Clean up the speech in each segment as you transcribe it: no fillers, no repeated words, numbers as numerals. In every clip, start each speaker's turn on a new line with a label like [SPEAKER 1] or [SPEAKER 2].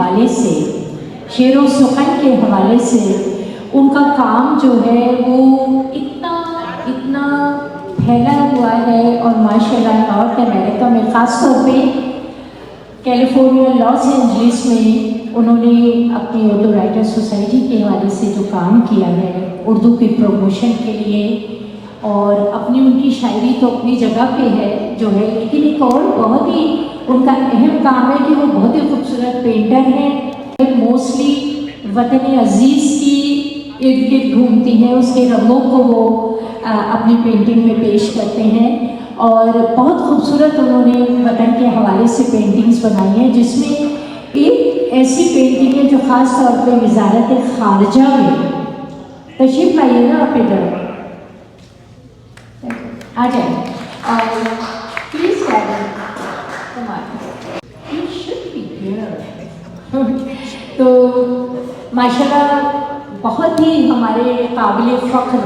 [SPEAKER 1] حوالے سے، شعر و سخن کے حوالے سے ان کا کام جو ہے وہ اتنا پھیلا ہوا ہے، اور ماشاءاللہ نارتھ امریکہ میں خاص طور پہ کیلیفورنیا لاس اینجلس میں انہوں نے اپنی اردو رائٹر سوسائٹی کے حوالے سے جو کام کیا ہے اردو کی پروموشن کے لیے، اور ان کی شاعری تو اپنی جگہ پہ ہے جو ہے، لیکن ایک اور بہت ہی ان کا اہم کام ہے کہ وہ بہت ہی خوبصورت پینٹر ہیں، موسٹلی وطن عزیز کی ارد گرد گھومتی ہیں، اس کے رنگوں کو وہ اپنی پینٹنگ میں پیش کرتے ہیں، اور بہت خوبصورت انہوں نے وطن کے حوالے سے پینٹنگز بنائی ہیں، جس میں ایک ایسی پینٹنگ ہے جو خاص طور پہ وزارت خارجہ میں، تشریف لائیے گا آپ ادھر آ جائیں، اور پلیز تو ماشاءاللہ بہت ہی ہمارے قابل فخر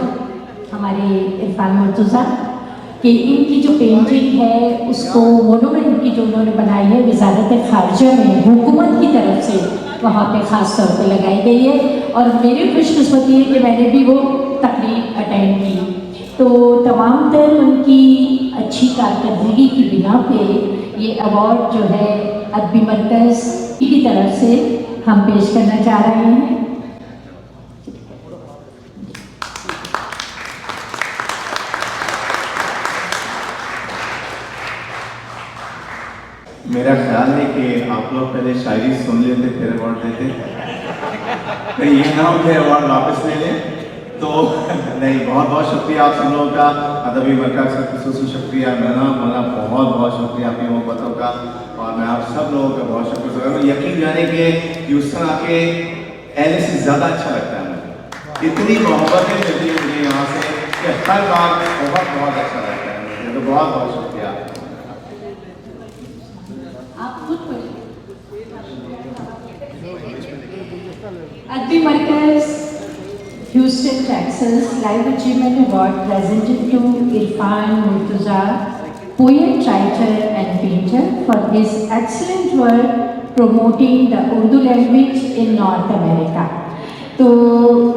[SPEAKER 1] ہمارے عرفان مرتضیٰ کہ ان کی جو پینٹنگ ہے اس کو مونومنٹ کی جو انہوں نے بنائی ہے وزارت خارجہ میں حکومت کی طرف سے وہاں پہ خاص طور پہ لگائی گئی ہے، اور میری خوش قسمتی ہے کہ میں نے بھی وہ تقریب اٹینڈ کی، تو تمام تر ان کی اچھی کارکردگی کی بنا پہ یہ ایوارڈ جو ہے ادبی مرکز کی طرف سے ہم پیش کرنا چاہ رہے ہیں۔
[SPEAKER 2] میرا خیال ہے کہ آپ لوگ پہلے شاعری سن لیتے پھر ایوارڈ دیتے، کہیں یہ نہ ہو کہ ایوارڈ واپس لے لیں، تو نہیں، بہت بہت شکریہ آپ سب لوگوں کا، ادبی مرکز کا خصوصی شکریہ، مولانا بہت بہت شکریہ آپ کی محبتوں کا، اور میں آپ سب لوگوں کا بہت شکریہ کروں، یقین جانے کہ ہیوسٹن آ کے اہل سے زیادہ اچھا لگتا ہے مجھے، اتنی محبتیں ملتی ہیں مجھے یہاں سے کہ ہر بار بہت بہت اچھا لگتا ہے مجھے، تو بہت بہت شکریہ۔
[SPEAKER 1] ادبی مرکز Houston Texas life achievement award presented to Irfan Murtaza, poet, writer and painter, for his excellent work promoting the Urdu language in North America. تو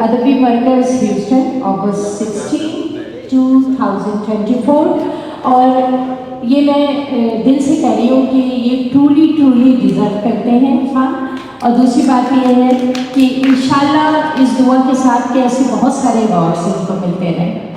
[SPEAKER 1] ادبی مرکز ہیوسٹن اگست 16 2024، اور یہ میں دل سے کہہ رہی ہوں کہ یہ ٹرولی ڈیزرو کرتے ہیں عرفان، اور دوسری بات یہ ہے کہ انشاءاللہ اس دعا کے ساتھ کہ ایسے بہت سارے ایوارڈز ان کو ملتے رہیں۔